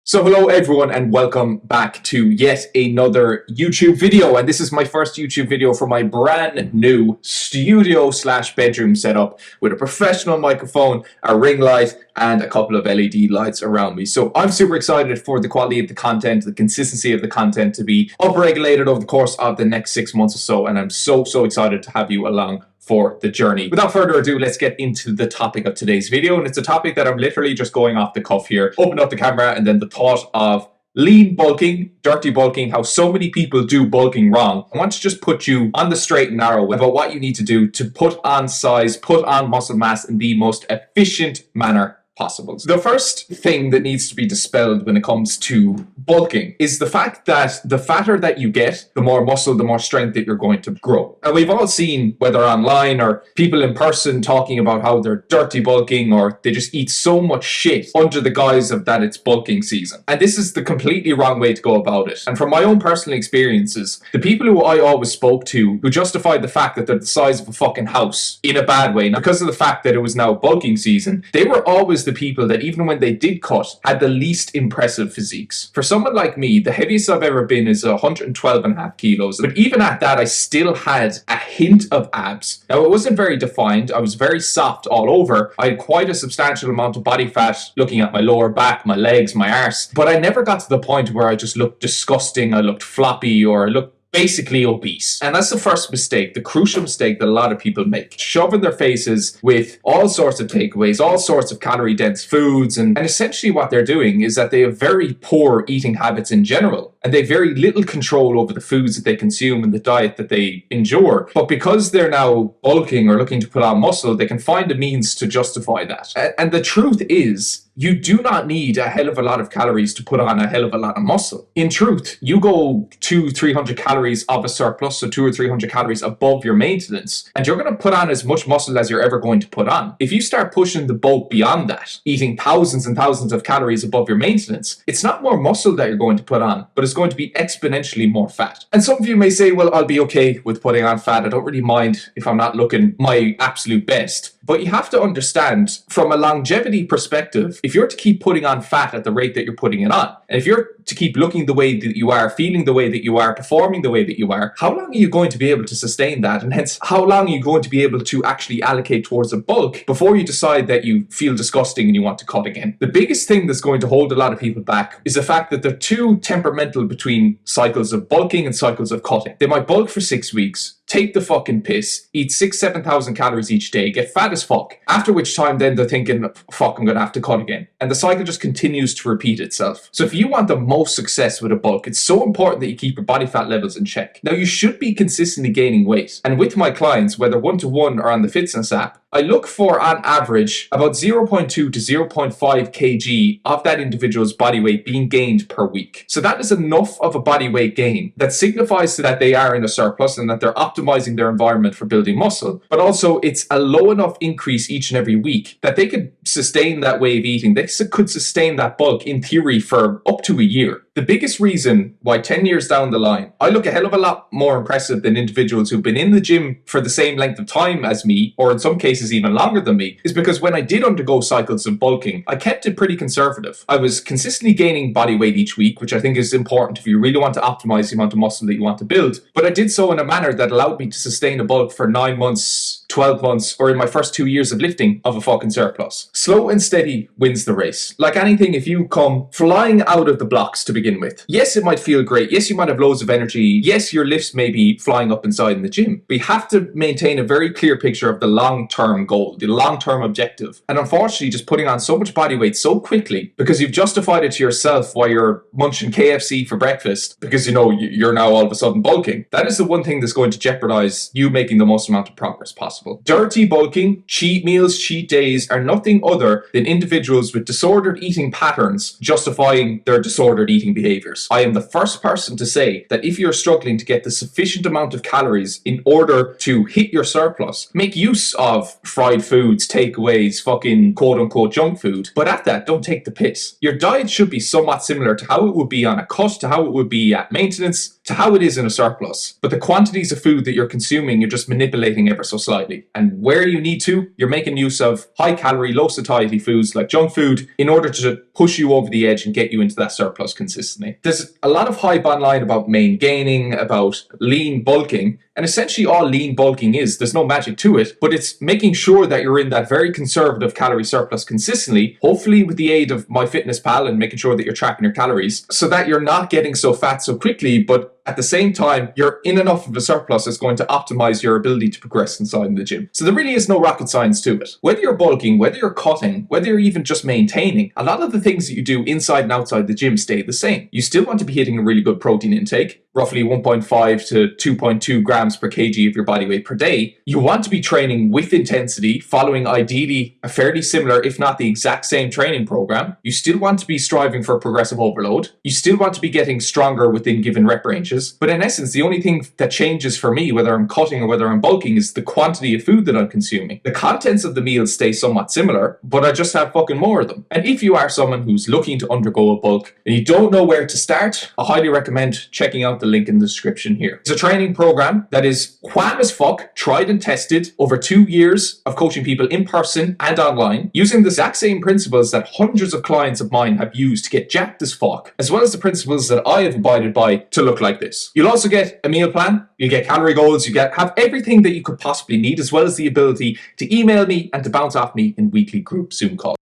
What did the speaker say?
So hello everyone and welcome back to yet another YouTube video, and this is my first YouTube video for my brand new studio / bedroom setup with a professional microphone, a ring light and a couple of LED lights around me. So I'm super excited for the quality of the content, the consistency of the content to be upregulated over the course of the next 6 months or so, and I'm so excited to have you along for the journey. Without further ado, let's get into the topic of today's video, and it's a topic that I'm literally just going off the cuff here. Open up the camera and then the thought of lean bulking, dirty bulking, how so many people do bulking wrong. I want to just put you on the straight and narrow about what you need to do to put on size, put on muscle mass in the most efficient manner possible. So the first thing that needs to be dispelled when it comes to bulking is the fact that the fatter that you get, the more muscle, the more strength that you're going to grow. And we've all seen, whether online or people in person, talking about how they're dirty bulking or they just eat so much shit under the guise of that it's bulking season. And this is the completely wrong way to go about it. And from my own personal experiences, the people who I always spoke to who justified the fact that they're the size of a fucking house in a bad way, not because of the fact that it was now bulking season, they were always the people that even when they did cut had the least impressive physiques. For someone like me, the heaviest I've ever been is 112.5 kilos, but even at that I still had a hint of abs. Now it wasn't very defined, I was very soft all over, I had quite a substantial amount of body fat looking at my lower back, my legs, my arse, but I never got to the point where I just looked disgusting, I looked floppy, or I looked basically obese. And that's the first mistake, the crucial mistake that a lot of people make. Shoving their faces with all sorts of takeaways, all sorts of calorie dense foods, and essentially what they're doing is that they have very poor eating habits in general, and they have very little control over the foods that they consume and the diet that they endure. But because they're now bulking or looking to put on muscle, they can find a means to justify that. And the truth is, you do not need a hell of a lot of calories to put on a hell of a lot of muscle. In truth, you go 200-300 calories of a surplus, so 200 or 300 calories above your maintenance, and you're going to put on as much muscle as you're ever going to put on. If you start pushing the bulk beyond that, eating thousands and thousands of calories above your maintenance, it's not more muscle that you're going to put on, but it's going to be exponentially more fat. And some of you may say, well, I'll be okay with putting on fat. I don't really mind if I'm not looking my absolute best. But you have to understand, from a longevity perspective, if you're to keep putting on fat at the rate that you're putting it on, and if you're to keep looking the way that you are, feeling the way that you are, performing the way that you are, how long are you going to be able to sustain that? And hence, how long are you going to be able to actually allocate towards a bulk before you decide that you feel disgusting and you want to cut again? The biggest thing that's going to hold a lot of people back is the fact that they're too temperamental between cycles of bulking and cycles of cutting. They might bulk for 6 weeks, take the fucking piss, eat 6,000-7,000 calories each day, get fat as fuck, after which time then they're thinking, fuck, I'm gonna have to cut again. And the cycle just continues to repeat itself. So if you want the most success with a bulk, it's so important that you keep your body fat levels in check. Now you should be consistently gaining weight. And with my clients, whether one-to-one or on the Fitzness app, I look for, on average, about 0.2 to 0.5 kg of that individual's body weight being gained per week. So that is enough of a body weight gain that signifies that they are in a surplus and that they're optimizing their environment for building muscle. But also, it's a low enough increase each and every week that they could sustain that way of eating. They could sustain that bulk, in theory, for up to a year. The biggest reason why 10 years down the line, I look a hell of a lot more impressive than individuals who've been in the gym for the same length of time as me, or in some cases even longer than me, is because when I did undergo cycles of bulking, I kept it pretty conservative. I was consistently gaining body weight each week, which I think is important if you really want to optimize the amount of muscle that you want to build. But I did so in a manner that allowed me to sustain a bulk for 9 months, 12 months, or in my first 2 years of lifting, of a fucking surplus. Slow and steady wins the race. Like anything, if you come flying out of the blocks to begin with, yes, it might feel great. Yes, you might have loads of energy. Yes, your lifts may be flying up inside in the gym. But you have to maintain a very clear picture of the long-term goal, the long-term objective. And unfortunately, just putting on so much body weight so quickly because you've justified it to yourself while you're munching KFC for breakfast because, you know, you're now all of a sudden bulking. That is the one thing that's going to jeopardize you making the most amount of progress possible. Dirty bulking, cheat meals, cheat days are nothing other than individuals with disordered eating patterns justifying their disordered eating behaviors. I am the first person to say that if you're struggling to get the sufficient amount of calories in order to hit your surplus, make use of fried foods, takeaways, fucking quote-unquote junk food, but at that, don't take the piss. Your diet should be somewhat similar to how it would be on a cut, to how it would be at maintenance, to how it is in a surplus. But the quantities of food that you're consuming, you're just manipulating ever so slightly. And where you need to, you're making use of high calorie, low satiety foods like junk food in order to push you over the edge and get you into that surplus consistently. There's a lot of hype online about main gaining, about lean bulking, and essentially all lean bulking is, there's no magic to it, but it's making sure that you're in that very conservative calorie surplus consistently, hopefully with the aid of MyFitnessPal and making sure that you're tracking your calories so that you're not getting so fat so quickly, but at the same time, you're in enough of a surplus that's going to optimize your ability to progress inside the gym. So there really is no rocket science to it. Whether you're bulking, whether you're cutting, whether you're even just maintaining, a lot of the things that you do inside and outside the gym stay the same. You still want to be hitting a really good protein intake, roughly 1.5 to 2.2 grams per kg of your body weight per day. You want to be training with intensity, following ideally a fairly similar, if not the exact same training program. You still want to be striving for progressive overload. You still want to be getting stronger within given rep ranges. But in essence, the only thing that changes for me, whether I'm cutting or whether I'm bulking, is the quantity of food that I'm consuming. The contents of the meals stay somewhat similar, but I just have fucking more of them. And if you are someone who's looking to undergo a bulk and you don't know where to start, I highly recommend checking out the link in the description here. It's a training program that is wham as fuck, tried and tested over 2 years of coaching people in person and online, using the exact same principles that hundreds of clients of mine have used to get jacked as fuck, as well as the principles that I have abided by to look like this. You'll also get a meal plan, you get calorie goals, have everything that you could possibly need, as well as the ability to email me and to bounce off me in weekly group Zoom calls.